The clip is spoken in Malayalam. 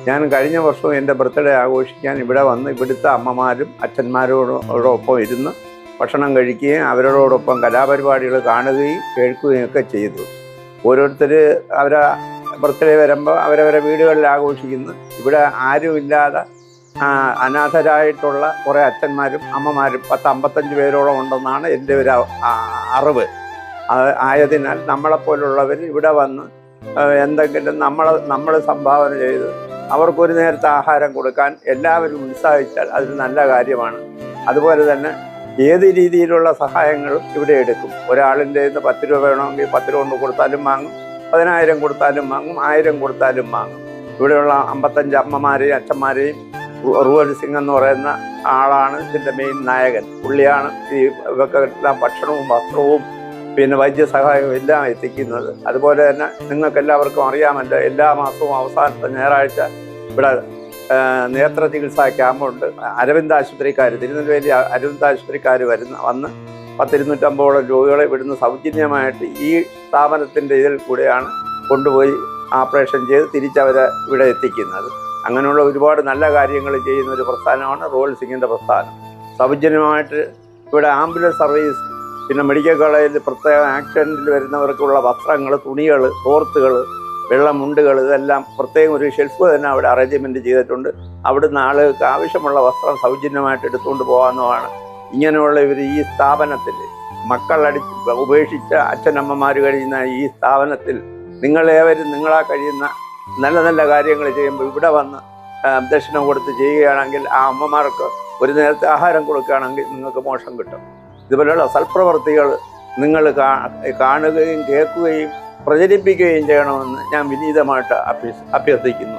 ഞാൻ കഴിഞ്ഞ വർഷവും എൻ്റെ ബർത്ത്ഡേ ആഘോഷിക്കാൻ ഇവിടെ വന്ന് ഇവിടുത്തെ അമ്മമാരും അച്ഛന്മാരോടൊപ്പം ഇരുന്ന് ഭക്ഷണം കഴിക്കുകയും അവരോടൊപ്പം കലാപരിപാടികൾ കാണുകയും കേൾക്കുകയും ഒക്കെ ചെയ്തു. ഓരോരുത്തർ അവരെ ബർത്ത്ഡേ വരുമ്പോൾ അവരവരെ വീടുകളിൽ ആഘോഷിക്കുന്നു. ഇവിടെ ആരുമില്ലാതെ അനാഥരായിട്ടുള്ള കുറേ അച്ഛന്മാരും അമ്മമാരും 10-55 പേരോളം ഉണ്ടെന്നാണ് എൻ്റെ ഒരു അറിവ്. ആയതിനാൽ നമ്മളെപ്പോലുള്ളവർ ഇവിടെ വന്ന് എന്തെങ്കിലും നമ്മൾ സംഭാവന ചെയ്ത് അവർക്കൊരു നേരത്തെ ആഹാരം കൊടുക്കാൻ എല്ലാവരും ഉത്സാഹിച്ചാൽ അതൊരു നല്ല കാര്യമാണ്. അതുപോലെ തന്നെ ഏത് രീതിയിലുള്ള സഹായങ്ങളും ഇവിടെ എടുക്കും. ഒരാളിൻ്റെ 10 രൂപ വേണമെങ്കിൽ 10 രൂപ കൊണ്ട് കൊടുത്താലും വാങ്ങും, 10,000 കൊടുത്താലും വാങ്ങും, 1000 കൊടുത്താലും വാങ്ങും. ഇവിടെയുള്ള 55 അമ്മമാരെയും അച്ഛന്മാരെയും റൂവൽ സിംഗ് എന്ന് പറയുന്ന ആളാണ് ഇതിൻ്റെ മെയിൻ നായകൻ. പുള്ളിയാണ് ഇവക്കെല്ലാം ഭക്ഷണവും വസ്ത്രവും പിന്നെ വൈദ്യസഹായവും എല്ലാം എത്തിക്കുന്നത്. അതുപോലെ തന്നെ നിങ്ങൾക്കെല്ലാവർക്കും അറിയാമല്ലോ, എല്ലാ മാസവും അവസാനത്തെ ഞായറാഴ്ച ഇവിടെ നേത്ര ചികിത്സാ ക്യാമ്പുണ്ട്. അരവിന്ദ് ആശുപത്രിക്കാർ, തിരുനെൽവേലി അരവിന്ദ് ആശുപത്രിക്കാർ വന്ന് 250 രോഗികളെ ഇവിടുന്ന് സൗജന്യമായിട്ട് ഈ സ്ഥാപനത്തിൻ്റെ ഇതിൽ കൂടെയാണ് കൊണ്ടുപോയി ഓപ്പറേഷൻ ചെയ്ത് തിരിച്ചവരെ ഇവിടെ എത്തിക്കുന്നത്. അങ്ങനെയുള്ള ഒരുപാട് നല്ല കാര്യങ്ങൾ ചെയ്യുന്ന ഒരു പ്രസ്ഥാനമാണ് റൂവൽ സിംഗിൻ്റെ പ്രസ്ഥാനം. സൗജന്യമായിട്ട് ഇവിടെ ആംബുലൻസ് സർവീസ്, പിന്നെ മെഡിക്കൽ കോളേജിൽ പ്രത്യേക ആക്സിഡൻറ്റിൽ വരുന്നവർക്കുള്ള വസ്ത്രങ്ങൾ, തുണികൾ, തോർത്തുകൾ, വെള്ളമുണ്ടുകൾ, ഇതെല്ലാം പ്രത്യേകം ഒരു ഷെൽഫ് തന്നെ അവിടെ അറേഞ്ച്മെൻറ്റ് ചെയ്തിട്ടുണ്ട്. അവിടുന്ന് ആളുകൾക്ക് ആവശ്യമുള്ള വസ്ത്രം സൗജന്യമായിട്ട് എടുത്തുകൊണ്ട് പോകാവുന്നതാണ്. ഇങ്ങനെയുള്ള ഇവർ ഈ സ്ഥാപനത്തിൽ ഉപേക്ഷിച്ച അച്ഛനമ്മമാർ കഴിയുന്ന ഈ സ്ഥാപനത്തിൽ നിങ്ങളേവരും നിങ്ങളാ കഴിയുന്ന നല്ല നല്ല കാര്യങ്ങൾ ചെയ്യുമ്പോൾ ഇവിടെ വന്ന് ദക്ഷിണ കൊടുത്ത് ചെയ്യുകയാണെങ്കിൽ ആ അമ്മമാർക്ക് ഒരു നേരത്തെ ആഹാരം കൊടുക്കുകയാണെങ്കിൽ നിങ്ങൾക്ക് മോക്ഷം കിട്ടും. ഇതുപോലെയുള്ള സൽപ്രവർത്തികൾ നിങ്ങൾ കാണുകയും കേൾക്കുകയും പ്രചരിപ്പിക്കുകയും ചെയ്യണമെന്ന് ഞാൻ വിനീതമായിട്ട് അഭ്യർത്ഥിക്കുന്നു.